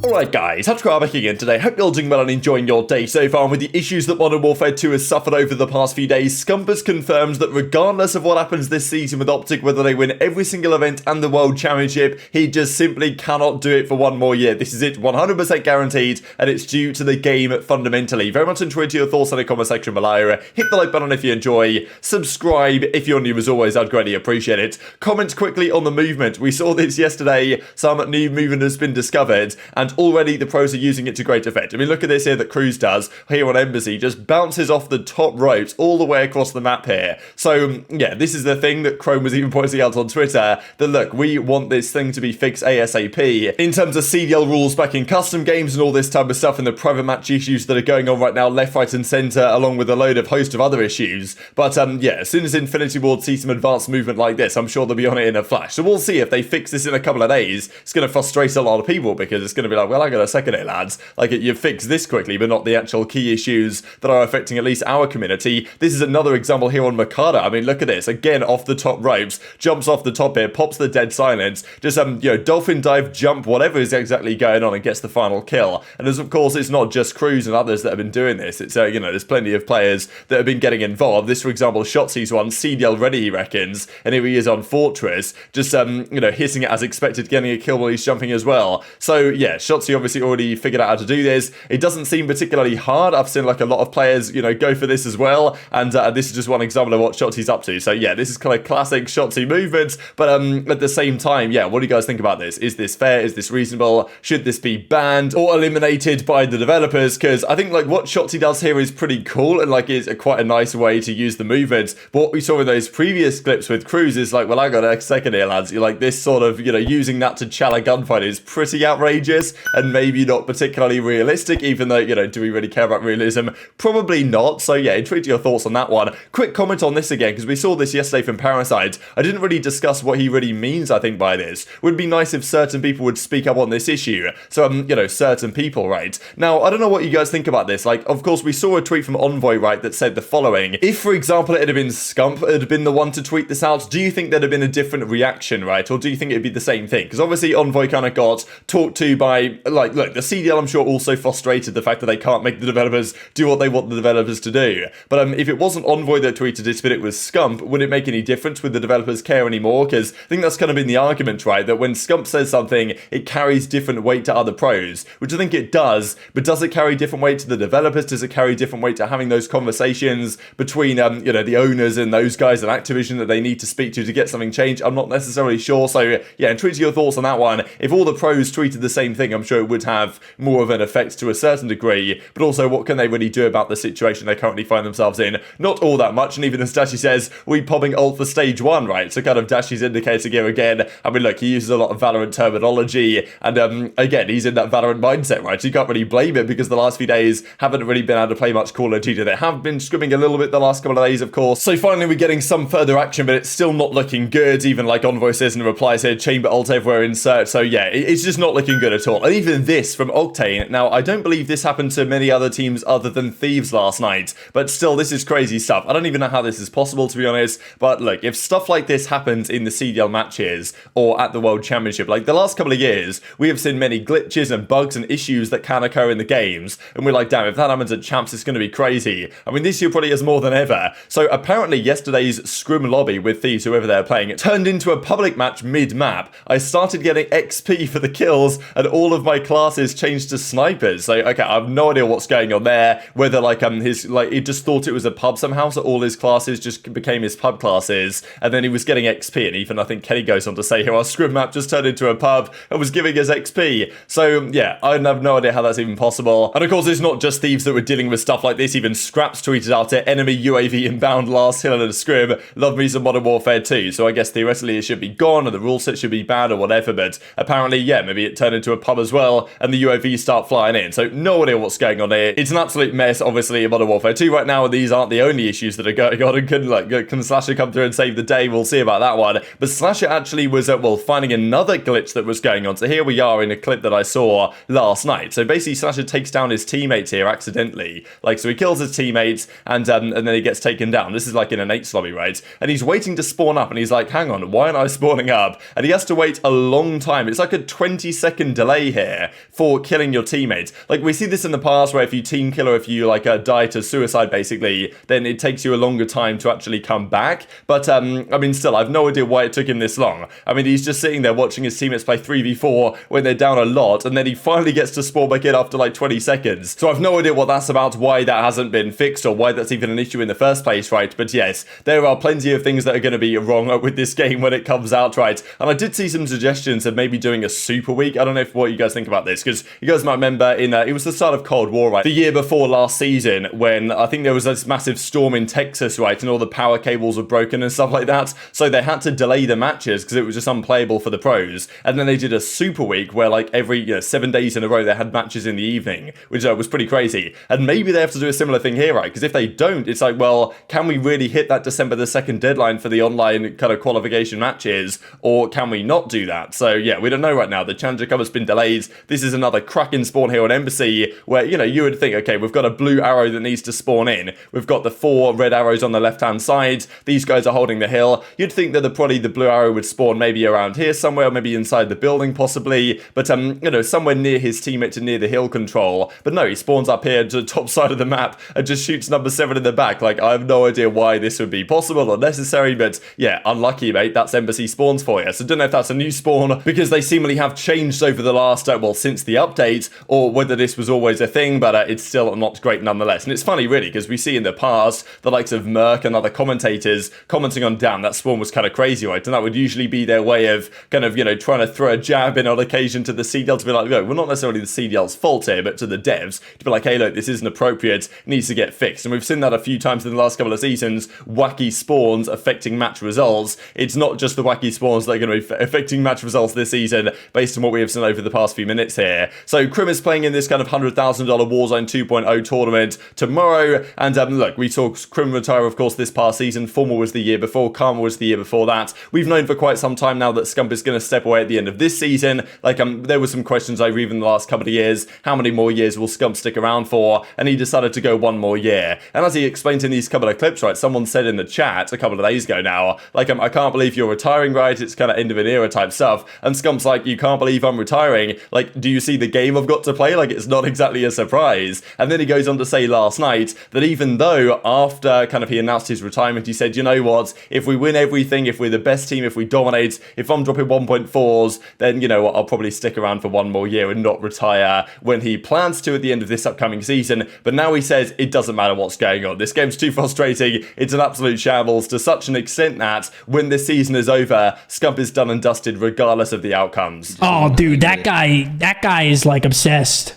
Alright guys, TacticalRab back again today. Hope you're all doing well and enjoying your day so far. And with the issues that Modern Warfare 2 has suffered over the past few days, Scump has confirmed that regardless of what happens this season with OpTic, whether they win every single event and the World Championship, he just simply cannot do it for one more year. This is it, 100% guaranteed, and it's due to the game fundamentally. Very much enjoyed your thoughts in the comment section below. Hit the like button if you enjoy. Subscribe if you're new as always, I'd greatly appreciate it. Comment quickly on the movement. We saw this yesterday, some new movement has been discovered, and already the pros are using it to great effect. I mean, look at this here that Cruz does here on aBeZy, just bounces off the top ropes all the way across the map here. So, yeah, this is the thing that Chrome was even pointing out on Twitter, that look, we want this thing to be fixed ASAP. In terms of CDL rules back in custom games and all this type of stuff and the private match issues that are going on right now, left, right and centre, along with a load of host of other issues. But, yeah, as soon as Infinity Ward sees some advanced movement like this, I'm sure they'll be on it in a flash. So we'll see if they fix this in a couple of days. It's going to frustrate a lot of people because it's going to be like, well, I got a second here, lads. Like, you fix this quickly, but not the actual key issues that are affecting at least our community. This is another example here on Makata. I mean, look at this. Again, off the top ropes, jumps off the top here, pops the dead silence, just, you know, dolphin dive, jump, whatever is exactly going on and gets the final kill. And as of course, it's not just Cruz and others that have been doing this. It's, you know, there's plenty of players that have been getting involved. This, for example, Shotzzy's one, CDL ready, he reckons, and here he is on Fortress, just, you know, hitting it as expected, getting a kill while he's jumping as well. So, yeah, Shotzzy obviously already figured out how to do this. It doesn't seem particularly hard. I've seen like a lot of players, you know, go for this as well, and this is just one example of what Shotzy's up to. So yeah, this is kind of classic Shotzzy movements, but at the same time, yeah, what do you guys think about this? Is this fair? Is this reasonable? Should this be banned or eliminated by the developers? Because I think like what Shotzzy does here is pretty cool and like is quite a nice way to use the movements. But what we saw in those previous clips with Cruz is like, well, I got a second here, lads. You're like this sort of, you know, using that to chal a gunfight is pretty outrageous and maybe not particularly realistic, even though, you know, do we really care about realism? Probably not. So yeah, intrigued your thoughts on that one. Quick comment on this again, because we saw this yesterday from Parasite. I didn't really discuss what he really means, I think, by this. Would be nice if certain people would speak up on this issue. So, you know, certain people, right? Now, I don't know what you guys think about this. Like, of course, we saw a tweet from Envoy, right, that said the following. If, for example, it had been Scump, it had been the one to tweet this out, do you think there'd have been a different reaction, right? Or do you think it'd be the same thing? Because obviously Envoy kind of got talked to by, like, look, the CDL, I'm sure, also frustrated the fact that they can't make the developers do what they want the developers to do. But if it wasn't Envoy that tweeted it, but it was Scump, would it make any difference? Would the developers care anymore? Because I think that's kind of been the argument, right? That when Scump says something, it carries different weight to other pros, which I think it does, but does it carry different weight to the developers? Does it carry different weight to having those conversations between, you know, the owners and those guys at Activision that they need to speak to get something changed? I'm not necessarily sure. So yeah, intrigued your thoughts on that one. If all the pros tweeted the same thing, I'm sure it would have more of an effect to a certain degree, but also what can they really do about the situation they currently find themselves in? Not all that much, and even as Dashy says, we popping ult for stage 1, right? So kind of Dashy's indicating here again, I mean look, he uses a lot of Valorant terminology, and again, he's in that Valorant mindset, right? So you can't really blame him because the last few days haven't really been able to play much Call of Duty. They have been scrimming a little bit the last couple of days, of course. So finally we're getting some further action, but it's still not looking good, even like Envoy says in the replies here, chamber ult everywhere insert. So yeah, it's just not looking good at all. And even this from Octane, now I don't believe this happened to many other teams other than Thieves last night, but still, this is crazy stuff. I don't even know how this is possible, to be honest, but look, if stuff like this happens in the CDL matches or at the World Championship, like the last couple of years, we have seen many glitches and bugs and issues that can occur in the games, and we're like, damn, if that happens at Champs, it's going to be crazy. I mean, this year probably is more than ever. So apparently yesterday's scrim lobby with Thieves, whoever they're playing, it turned into a public match mid-map. I started getting XP for the kills, and all of my classes changed to snipers. So, okay, I have no idea what's going on there, whether like he just thought it was a pub somehow, so all his classes just became his pub classes, and then he was getting XP, and even I think Kenny goes on to say here, our scrim map just turned into a pub and was giving us XP. So yeah, I have no idea how that's even possible. And of course, it's not just Thieves that were dealing with stuff like this. Even Scraps tweeted out it, enemy UAV inbound last hill in a scrim, love me some Modern Warfare 2. So I guess theoretically it should be gone, or the rule set should be bad, or whatever, but apparently, yeah, maybe it turned into a pub as well, and the UAVs start flying in. So no idea what's going on here. It's an absolute mess, obviously, in Modern Warfare 2 right now, and these aren't the only issues that are going on, and can Slasher come through and save the day? We'll see about that one. But Slasher actually was, well, finding another glitch that was going on. So here we are in a clip that I saw last night. So basically, Slasher takes down his teammates here accidentally. Like, so he kills his teammates, and then he gets taken down. This is like in an 8 lobby, right? And he's waiting to spawn up, and he's like, hang on, why aren't I spawning up? And he has to wait a long time. It's like a 20-second delay pay here for killing your teammates. Like, we see this in the past where if you team kill or if you, like, die to suicide, basically, then it takes you a longer time to actually come back. But, I mean, still, I've no idea why it took him this long. I mean, he's just sitting there watching his teammates play 3v4 when they're down a lot, and then he finally gets to spawn back in after, like, 20 seconds. So I've no idea what that's about, why that hasn't been fixed, or why that's even an issue in the first place, right? But yes, there are plenty of things that are going to be wrong with this game when it comes out, right? And I did see some suggestions of maybe doing a super week. I don't know what you guys think about this, because you guys might remember it was the start of Cold War, right? The year before last season, when I think there was this massive storm in Texas, right? And all the power cables were broken and stuff like that. So they had to delay the matches because it was just unplayable for the pros. And then they did a super week where, like, every 7 days in a row they had matches in the evening, which was pretty crazy. And maybe they have to do a similar thing here, right? Because if they don't, it's like, well, can we really hit that December the 2nd deadline for the online kind of qualification matches, or can we not do that? So yeah, we don't know right now. The Challenger Cup has been delayed. This is another cracking spawn here on Embassy where, you would think, okay, we've got a blue arrow that needs to spawn in. We've got the 4 red arrows on the left-hand side. These guys are holding the hill. You'd think that probably the blue arrow would spawn maybe around here somewhere, maybe inside the building possibly, but somewhere near his teammate and near the hill control. But no, he spawns up here to the top side of the map and just shoots number 7 in the back. Like, I have no idea why this would be possible or necessary, but yeah, unlucky, mate. That's Embassy spawns for you. So don't know if that's a new spawn, because they seemingly have changed over the last, since the update, or whether this was always a thing, but it's still not great nonetheless. And it's funny, really, because we see in the past the likes of Merc and other commentators commenting on, damn, that spawn was kind of crazy, right? And that would usually be their way of kind of, trying to throw a jab in on occasion to the CDL to be like, look, well, not necessarily the CDL's fault here, but to the devs to be like, hey, look, this isn't appropriate, it needs to get fixed. And we've seen that a few times in the last couple of seasons, wacky spawns affecting match results. It's not just the wacky spawns that are going to be affecting match results this season based on what we have seen over the past few minutes here. So Crim is playing in this kind of $100,000 Warzone 2.0 tournament tomorrow, and look, we saw Crim retire, of course, this past season. Former was the year before, Karma was the year before that. We've known for quite some time now that Scump is going to step away at the end of this season. Like, there were some questions over even the last couple of years, how many more years will Scump stick around for, and he decided to go 1 more year. And as he explained in these couple of clips, right, someone said in the chat a couple of days ago now, like, I can't believe you're retiring, right? It's kind of end of an era type stuff. And Scump's like, you can't believe I'm retiring. Like, do you see the game I've got to play? Like, it's not exactly a surprise. And then he goes on to say last night that even though after kind of he announced his retirement, he said, you know what, if we win everything, if we're the best team, if we dominate, if I'm dropping 1.4s, then, I'll probably stick around for 1 more year and not retire when he plans to at the end of this upcoming season. But now he says it doesn't matter what's going on. This game's too frustrating. It's an absolute shambles to such an extent that when this season is over, Scump is done and dusted regardless of the outcomes. Oh, dude, that guy is like obsessed.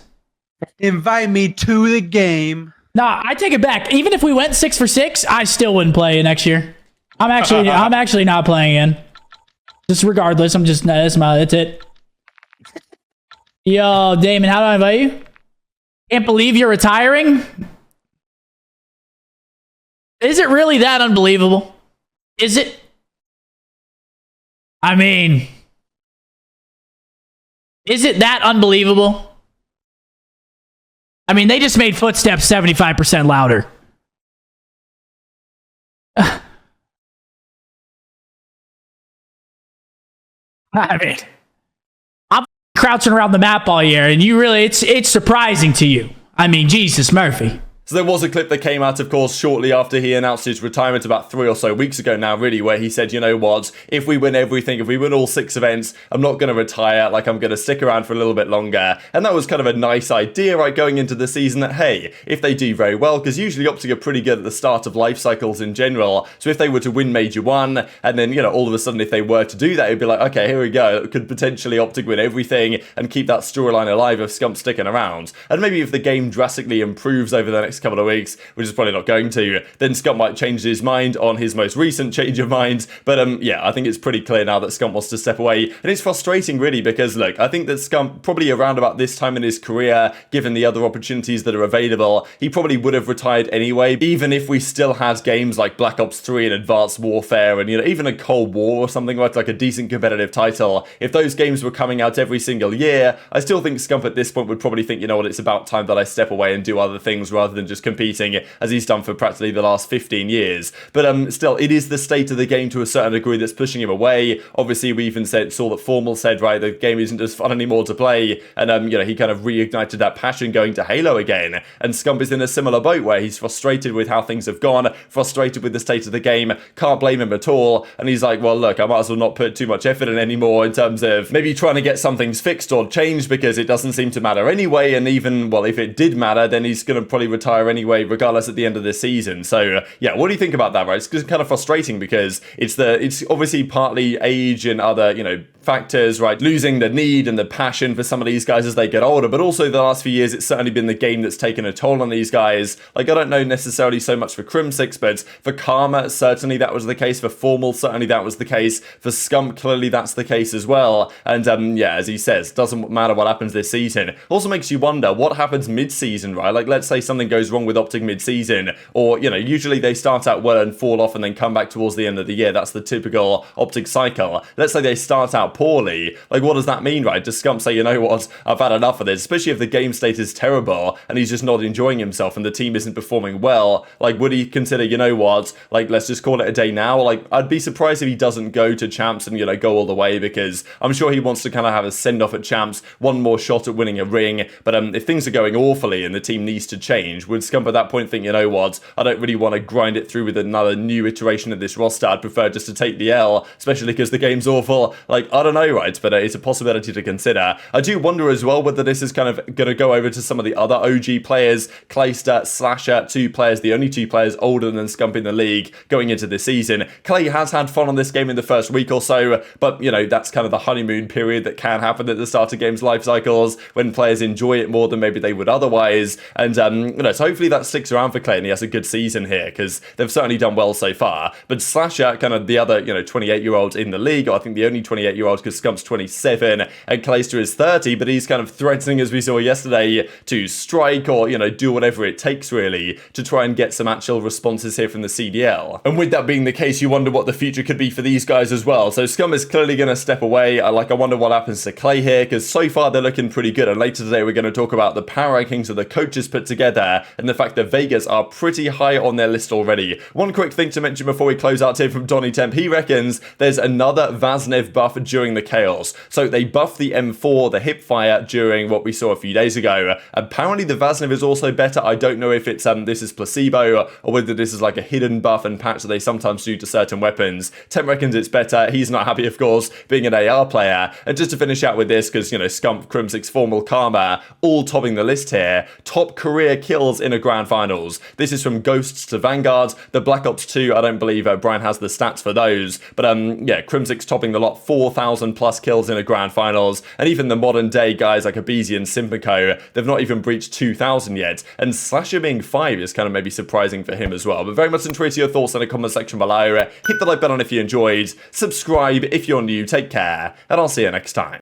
Invite me to the game. Nah, I take it back. Even if we went 6 for 6, I still wouldn't play next year. I'm actually not playing in. Just regardless, that's it. Yo, Damon, how do I invite you? Can't believe you're retiring? Is it really that unbelievable? Is it? I mean, is it that unbelievable? I mean, they just made footsteps 75% louder. I mean, I'm crouching around the map all year, and it's surprising to you. I mean, Jesus Murphy. So there was a clip that came out, of course, shortly after he announced his retirement about 3 or so weeks ago now, really, where he said, you know what, if we win everything, if we win all 6 events, I'm not going to retire, like, I'm going to stick around for a little bit longer. And that was kind of a nice idea, right, going into the season that, hey, if they do very well, because usually OpTic are pretty good at the start of life cycles in general, so if they were to win Major 1, and then, all of a sudden, if they were to do that, it'd be like, okay, here we go, could potentially OpTic win everything and keep that storyline alive of Scump sticking around. And maybe if the game drastically improves over the next couple of weeks, which is probably not going to, then Scump might change his mind on his most recent change of mind. But yeah, I think it's pretty clear now that Scump wants to step away. And it's frustrating, really, because, look, I think that Scump, probably around about this time in his career, given the other opportunities that are available, he probably would have retired anyway, even if we still had games like Black Ops 3 and Advanced Warfare and, even a Cold War or something like a decent competitive title. If those games were coming out every single year, I still think Scump at this point would probably think, you know what, it's about time that I step away and do other things rather than just competing as he's done for practically the last 15 years. But still, it is the state of the game to a certain degree that's pushing him away. Obviously, we even saw that Formal said, right, the game isn't as fun anymore to play, and he kind of reignited that passion going to Halo again. And Scump is in a similar boat where he's frustrated with how things have gone, frustrated with the state of the game, can't blame him at all, and he's like, well, look, I might as well not put too much effort in anymore in terms of maybe trying to get some things fixed or changed, because it doesn't seem to matter anyway, and even, well, if it did matter, then he's going to probably retire anyway, regardless at the end of this season. So, yeah, what do you think about that, right? It's just kind of frustrating because it's obviously partly age and other, factors, right? Losing the need and the passion for some of these guys as they get older, but also the last few years, it's certainly been the game that's taken a toll on these guys. Like, I don't know necessarily so much for Crimsix, but for Karma, certainly that was the case. For Formal, certainly that was the case. For Scump, clearly that's the case as well. And yeah, as he says, doesn't matter what happens this season. Also makes you wonder what happens mid-season, right? Like, let's say something goes wrong with OpTic mid-season, or, usually they start out well and fall off and then come back towards the end of the year. That's the typical OpTic cycle. Let's say they start out poorly. Like, what does that mean, right? Does Scump say, you know what, I've had enough of this, especially if the game state is terrible and he's just not enjoying himself and the team isn't performing well? Like, would he consider, you know what, like, let's just call it a day now? Like, I'd be surprised if he doesn't go to Champs and, go all the way, because I'm sure he wants to kind of have a send-off at Champs, one more shot at winning a ring. But if things are going awfully and the team needs to change, would Scump at that point think, you know what, I don't really want to grind it through with another new iteration of this roster, I'd prefer just to take the L, especially because the game's awful? Like, I don't know, right? But it's a possibility to consider. I do wonder as well whether this is kind of going to go over to some of the other OG players, Clayster, Slasher, the only two players older than Scump in the league going into this season. Clay has had fun on this game in the first week or so, but, that's kind of the honeymoon period that can happen at the start of games' life cycles, when players enjoy it more than maybe they would otherwise. And, so hopefully that sticks around for Clay and he has a good season here, because they've certainly done well so far. But Slasher, kind of the other, 28-year-old in the league, or I think the only 28-year-old, because Scump's 27 and Clayster is 30, but he's kind of threatening, as we saw yesterday, to strike or, do whatever it takes, really, to try and get some actual responses here from the CDL. And with that being the case, you wonder what the future could be for these guys as well. So Scump is clearly going to step away. I wonder what happens to Clay here, because so far they're looking pretty good. And later today, we're going to talk about the power rankings that the coaches put together and the fact that Vegas are pretty high on their list already. One quick thing to mention before we close out here from Donny Temp, he reckons there's another Vaznev buff during the Chaos. So they buffed the M4, the hipfire, during what we saw a few days ago. Apparently the Vaznev is also better. I don't know if it's this is placebo or whether this is like a hidden buff and patch that they sometimes do to certain weapons. Temp reckons it's better. He's not happy, of course, being an AR player. And just to finish out with this, because, Scump, Crimsix, Formal, Karma, all topping the list here. Top career kills in a grand finals. This is from Ghosts to Vanguard. The Black Ops 2, I don't believe Brian has the stats for those. But, yeah, Crimsix topping the lot, 4,000 plus kills in a grand finals. And even the modern day guys like aBeZy and Simp, they've not even breached 2,000 yet. And Slasher being 5 is kind of maybe surprising for him as well. But very much enjoyed your thoughts in the comment section below. Hit the like button if you enjoyed. Subscribe if you're new. Take care. And I'll see you next time.